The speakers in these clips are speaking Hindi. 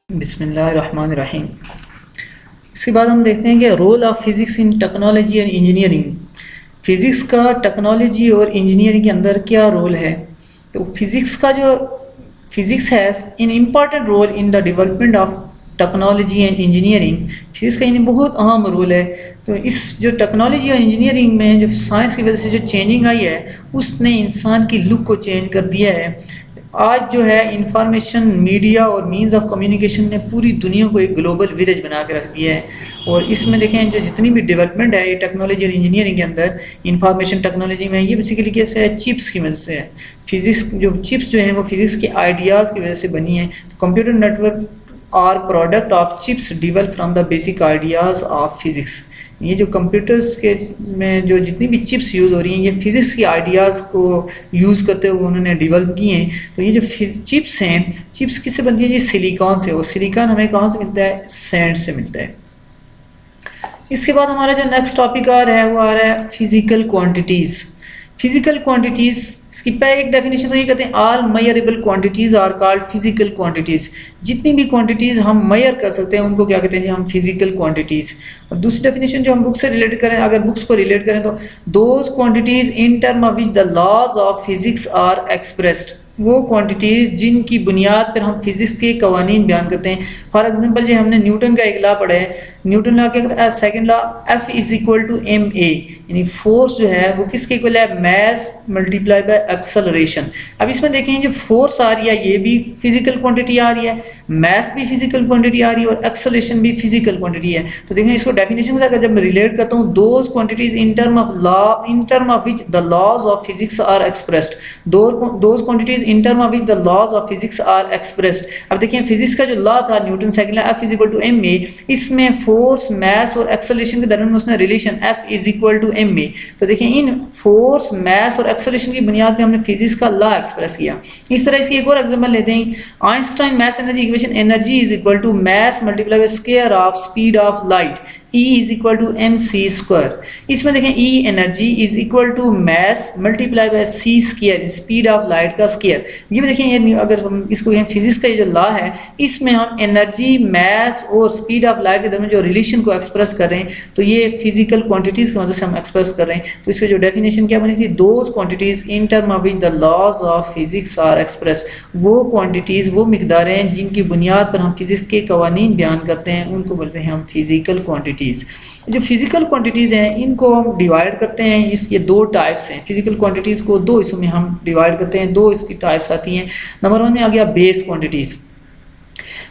बिस्मिल्लाहिर्रहमानिर्रहीम। इसके बाद हम देखते हैं कि role of physics in technology and engineering. Physics का टेक्नोलॉजी और इंजीनियरिंग के अंदर क्या रोल है। तो physics has an important role in the development of technology and engineering. Physics का यानी बहुत अहम रोल है। तो इस जो टेक्नोलॉजी और इंजीनियरिंग में जो साइंस की वजह से जो चेंजिंग आई है उसने इंसान की लुक को चेंज कर दिया है। आज जो है इंफॉर्मेशन मीडिया और मींस ऑफ कम्युनिकेशन ने पूरी दुनिया को एक ग्लोबल विलेज बना के रख दिया है। और इसमें देखें जो जितनी भी डेवलपमेंट है ये टेक्नोलॉजी और इंजीनियरिंग के अंदर इंफॉर्मेशन टेक्नोलॉजी में ये बेसिकली कैसे है, चिप्स की मदद से है। फिजिक्स जो चिप्स जो है वो फिजिक्स के आइडियाज़ की वजह से बनी है। Computer network are product of chips develop from the basic ideas of physics. ये जो कंप्यूटर्स के में जो जितनी भी चिप्स यूज़ हो रही हैं ये फिज़िक्स के आइडियाज़ को यूज़ करते हुए उन्होंने डेवलप किए हैं। तो ये जो चिप्स हैं, चिप्स किससे बनती है जी? सिलिकॉन से। और सिलिकॉन हमें कहाँ से मिलता है? सैंड से मिलता है। इसके बाद हमारा जो नेक्स्ट टॉपिक आ रहा है वो आ रहा है फिजिकल क्वांटिटीज़। फिजिकल क्वांटिटीज़ इसकी पहले एक डेफिनेशन तो ये कहते हैं all measurable quantities are called physical quantities. जितनी भी क्वांटिटीज हम मेजर कर सकते हैं उनको क्या कहते हैं जी? हम फिजिकल क्वांटिटीज। और दूसरी डेफिनेशन जो हम बुक से रिलेट करें, अगर बुक्स को रिलेट करें तो those quantities in term of which the laws of physics are expressed. वो क्वांटिटीज जिनकी बुनियाद पर हम फिजिक्स के कवानीन बयान करते हैं। फॉर एग्जांपल जी हमने न्यूटन का एक लॉ पढ़ा है। न्यूटन लॉ क्या कहता है? Second law F is equal to ma, यानी फोर्स जो है वो किसके इक्वल है? Mass multiply by acceleration. अब इसमें देखें जो फोर्स आ रही है ये भी फिजिकल क्वांटिटी आ रही है, मैस भी फिजिकल क्वांटिटी आ रही है और एक्सेलरेशन भी फिजिकल क्वांटिटी है। तो देखें इसको डेफिनेशन से अगर जब मैं रिलेट करता हूँ, those quantities in term of which the laws of physics are expressed. Those quantities in term of which the laws of physics are expressed. अब देखिए फिजिक्स का जो लॉ था Newton second law F is equal to ma, इसमें फोर्स मैस और एक्सेलरेशन के दरमियान उसने relation F is equal to ma। तो देखिए इन फोर्स मैस और एक्सेलरेशन की बुनियाद पे हमने फिजिक्स का लॉ एक्सप्रेस किया। इस तरह इसकी एक और एग्जांपल लेते हैं। Einstein mass energy equation, energy is equal to mass multiply by square of speed of light, E is equal to mc square. इसमें देखें E energy is equal to mass multiply by c square, speed of light का स्क्वायर। ये देखें ये अगर हम इसको फिजिक्स का ये जो लॉ है इसमें हम एनर्जी मैस और स्पीड ऑफ लाइट के दरमियान जो रिलेशन को एक्सप्रेस कर रहे हैं तो ये फिजिकल क्वांटिटीज की मदद से हम एक्सप्रेस कर रहे हैं। तो इसकी जो डेफिनेशन क्या बनी थी? Those quantities in term of which the laws of physics are express. वो क्वांटिटीज वो मिकदारें हैं जिनकी बुनियाद पर हम फिजिक्स के कवानीन बयान करते हैं उनको बोलते हैं हम फिजिकल क्वांटिटीज। जो फिजिकल क्वांटिटीज हैं इनको हम डिवाइड करते हैं, ये दो टाइप्स हैं। फिजिकल क्वांटिटीज को दो हिस्सों में हम डिवाइड करते हैं, दो इसकी टाइप्स आती हैं। नंबर 1 में आ गया बेस क्वांटिटीज।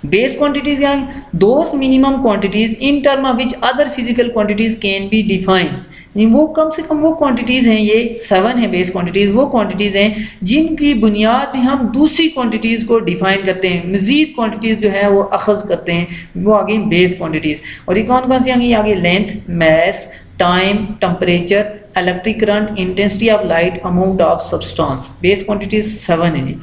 बेस क्वांटिटीज क्या है? Those minimum quantities in term of which other physical quantities can be define. वो कम से कम वो क्वांटिटीज हैं, ये 7 है बेस क्वांटिटीज, वो क्वांटिटीज हैं जिनकी बुनियाद पे हम दूसरी क्वांटिटीज को डिफाइन करते हैं, मजीद क्वांटिटीज जो है वो अखज करते हैं, वो आगे बेस क्वांटिटीज। और ये कौन कौन सी आगे? आगे length, mass, time, temperature, electric current, intensity of light, amount of substance. Base quantities 7 है जी।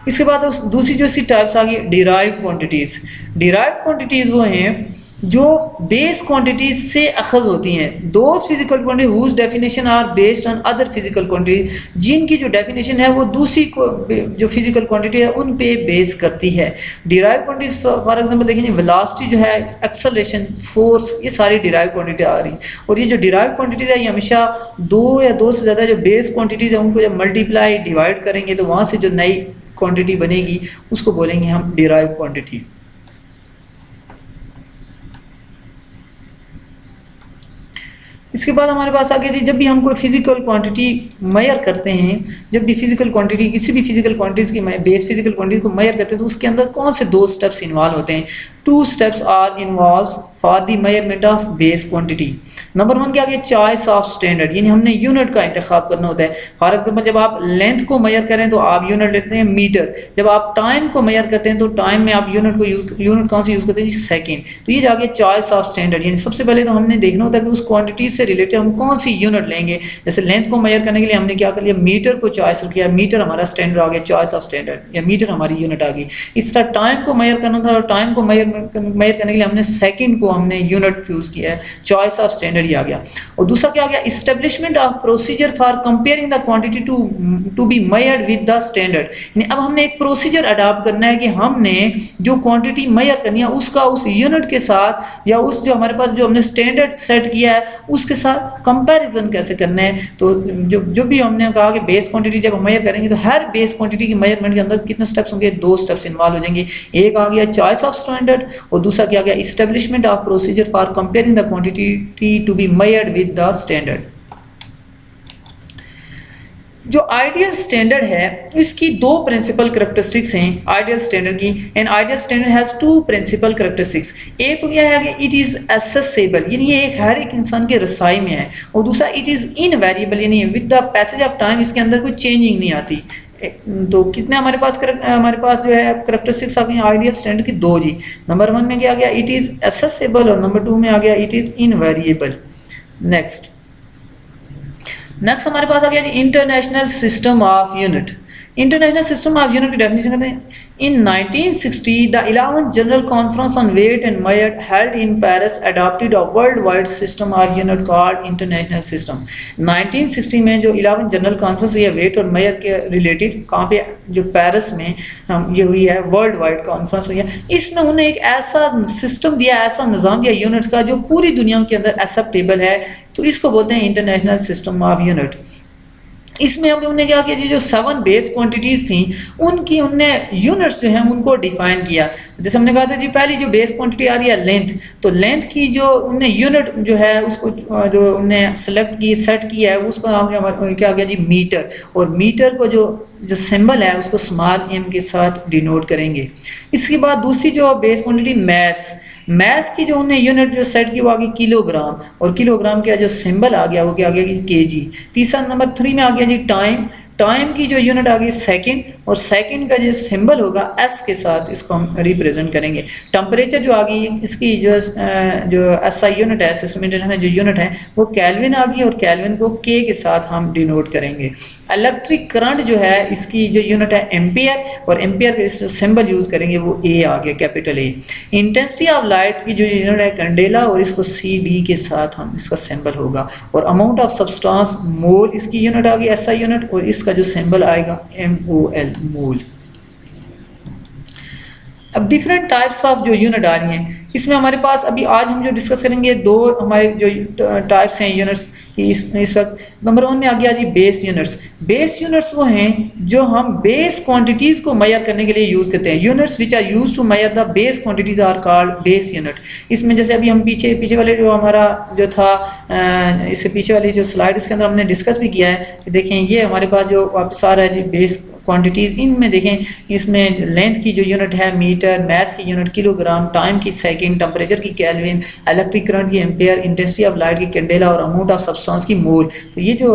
इसके बाद दूसरी जो सी टाइप्स आ गई डिराइव क्वांटिटीज। डिराइव क्वांटिटीज वो हैं जो बेस क्वांटिटीज से अखज होती हैं। Those physical quantity whose definition are based on other physical quantity, जिनकी जो डेफिनेशन है वो दूसरी जो फिजिकल क्वांटिटी है उन पे बेस करती है। डिराइव क्वांटिटीज फॉर एग्जांपल देखेंगे वेलोसिटी जो है, एक्सेलरेशन, फोर्स, ये सारी डिराइव क्वांटिटी आ रही हैं। और ये जो डिराइव क्वांटिटीज है ये हमेशा दो या दो से ज्यादा जो बेस क्वांटिटीज है उनको जब मल्टीप्लाई डिवाइड करेंगे तो वहां से जो नई क्वांटिटी बनेगी उसको बोलेंगे हम डिराइव क्वांटिटी। इसके बाद हमारे पास आगे जी जब भी हम कोई फिजिकल क्वांटिटी मेजर करते हैं, जब भी फिजिकल क्वांटिटी किसी भी फिजिकल क्वांटिटीज की बेस फिजिकल क्वांटिटी को मेजर करते हैं तो उसके अंदर कौन से दो स्टेप्स इन्वॉल्व होते हैं? 2 steps are involve for the measurement of base quantity. Number 1 क्या? चॉइस ऑफ स्टैंडर्ड, यानी हमने यूनिट का इंतखाब करना होता है। फॉर एग्जांपल जब आप लेंथ को मेजर करें तो आप यूनिट लेते हैं मीटर, जब आप टाइम को मेजर करते हैं तो टाइम में आप यूनिट कौन सी यूज करते हैं जी? सेकंड। तो ये जाके चॉइस ऑफ स्टैंडर्ड, यानी सबसे पहले तो हमने देखना होता है कि उस क्वांटिटी से रिलेटेड हम कौन सी यूनिट लेंगे। जैसे लेंथ को मेजर करने के लिए हमने क्या कर लिया? मीटर को चॉइस किया, मीटर हमारा स्टैंडर्ड आ गया, चॉइस ऑफ स्टैंडर्ड, या मीटर हमारी यूनिट आ गई। इस तरह टाइम को मेजर करना था, टाइम को मेजर मेजर करने के लिए हमने सेकंड को हमने यूनिट चूज किया है, चॉइस ऑफ स्टैंडर्ड ही आ गया। और दूसरा क्या आ गया, establishment of procedure for comparing the quantity to be measured with the standard. यानी अब हमने एक प्रोसीजर अडॉप्ट करना है कि हमने जो क्वांटिटी मेजर करनी है उसका उस यूनिट के साथ या उस जो हमारे पास जो हमने स्टैंडर्ड सेट किया है उसके साथ कंपैरिजन कैसे करना है। तो जो भी हमने कहा कि बेस क्वांटिटी जब हम मेजर करेंगे तो हर बेस क्वांटिटी की मेजरमेंट के अंदर कितने स्टेप्स होंगे, 2 स्टेप्स इन्वॉल्व हो जाएंगे। एक आ गया चॉइस ऑफ स्टैंडर्ड और दूसरा क्या आ गया, establishment of procedure for comparing the quantity to be measured with the standard. जो आइडियल स्टैंडर्ड है इसकी 2 प्रिंसिपल कैरेक्टरिस्टिक्स हैं आइडियल स्टैंडर्ड की। And ideal standard has 2 principal characteristics. एक तो क्या है कि इट इज एक्सेसिबल, यानी ये एक हर एक इंसान के रसाई में है, और दूसरा इट इज इनवेरिएबल, यानी with the passage of time इसके अंदर कोई चेंजिंग नहीं आती। तो कितने हमारे पास जो है कैरेक्टरिस्टिक्स आ गई आइडियल स्टैंडर्ड की 2 जी। नंबर 1 में क्या आ गया, इट इज एक्सेसिबल, और नंबर 2 में आ गया इट इज इनवेरिएबल। नेक्स्ट हमारे पास आ गया international system of unit. International system of unit की डेफिनेशन कहते हैं, in 1960 the 11th general conference on weight and measure held in Paris adopted a world wide system of unit called international system. 1960 में जो 11th जनरल कॉन्फ्रेंस हुई है वेट और मेजर के रिलेटेड, कहाँ पे, जो पेरिस में ये हुई है, वर्ल्ड वाइड कॉन्फ्रेंस हुई है। इसमें उन्हें एक ऐसा सिस्टम दिया, ऐसा निज़ाम दिया यूनिट्स का जो पूरी दुनिया के अंदर एक्सेप्टेबल है, तो इसको बोलते हैं इंटरनेशनल सिस्टम ऑफ यूनिट। इसमें हमने क्या किया, जो 7 बेस क्वांटिटीज थी उनकी उनने यूनिट्स जो हैं उनको डिफाइन किया। जैसे हमने कहा था जी, पहली जो बेस क्वांटिटी आ रही है लेंथ, तो लेंथ की जो उनने यूनिट जो है उसको जो उनने सेलेक्ट की, सेट किया है, उसको क्या आ गया जी, मीटर। और मीटर को जो सिंबल है उसको स्मॉल m के साथ डिनोट करेंगे। इसके बाद दूसरी जो बेस क्वांटिटी मैथ की जो उन्हें यूनिट जो सेट की वो आ गई किलोग्राम, और किलोग्राम का जो सिंबल आ गया वो क्या आ गया केजी। तीसरा नंबर 3 में आ गया जी टाइम की जो यूनिट आ गई सेकंड, और सेकंड का जो सिंबल होगा एस के साथ इसको हम रिप्रेजेंट करेंगे। टेम्परेचर जो आ गई, इसकी जो एसआई यूनिट है, सिस्टम में जो यूनिट है वो केल्विन आ गई, और केल्विन को के के साथ हम डिनोट करेंगे। इलेक्ट्रिक करंट जो है इसकी जो यूनिट है एम्पियर, और एम्पियर का सिंबल यूज करेंगे वो ए आ गया, capital A. Intensity of light की जो यूनिट है कैंडेला, और इसको सी डी के साथ हम इसका सिंबल होगा। और अमाउंट ऑफ सब्सटेंस मोल, इसकी यूनिट आ गई एसआई यूनिट, और इसका जो सिंबल आएगा MOL, मोल। अब डिफरेंट टाइप्स ऑफ जो यूनिट आ रही हैं, इसमें हमारे पास अभी आज हम जो डिस्कस करेंगे 2 हमारे जो टाइप्स हैं यूनिट्स की इस वक्त। नंबर 1 में आ गया जी बेस यूनिट्स। बेस यूनिट्स वो हैं जो हम बेस क्वांटिटीज को मेजर करने के लिए यूज करते हैं। Units which are used to measure the base quantities are called base unit. इसमें जैसे अभी हम पीछे वाले जो हमारा जो था, इससे पीछे वाली जो स्लाइड, इसके अंदर हमने डिस्कस भी किया है। देखें ये हमारे पास जो वापस आ रहा है जी बेस क्वांटिटीज, इनमें देखें इसमें लेंथ की जो यूनिट है मीटर, मैथ की यूनिट किलोग्राम, टाइम की सेकंड, टेम्परेचर की केल्विन, इलेक्ट्रिक करंट की एम्पियर, इंटेंसिटी ऑफ लाइट की कैंडेला, और अमाउंट ऑफ सब्सटेंस की मोल। तो ये जो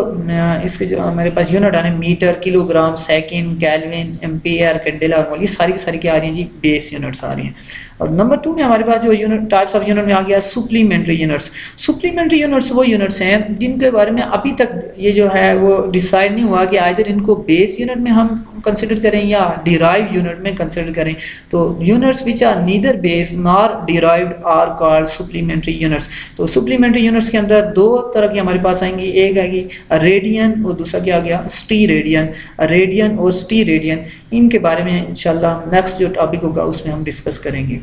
इसके जो हमारे पास यूनिट आ रहे हैं metre, kilogram, second, kelvin, ampere, candela और मोल, ये सारी की सारी क्या आ रही हैं जी, बेस यूनिट्स आ रही हैं। और नंबर 2 में हमारे पास जो यूनिट टाइप्स ऑफ यूनिट में आ गया सुप्लीमेंट्री यूनिट्स। सुप्लीमेंट्री यूनिट्स वो यूनिट्स हैं जिनके बारे में अभी तक ये जो है वो डिसाइड नहीं हुआ कि आइदर इनको बेस यूनिट में हम कंसिडर करें या डिराइव यूनिट में कंसिडर करें। तो units which are neither base nor derived are called supplementary units. तो सुप्लीमेंट्री यूनिट्स के अंदर 2 तरह की हमारे पास आएंगी, एक आएगी रेडियन और दूसरा क्या आ गया, स्टी रेडियन। रेडियन और स्टी रेडियन, इनके बारे में इंशाल्लाह नेक्स्ट जो टॉपिक होगा उसमें हम डिस्कस करेंगे।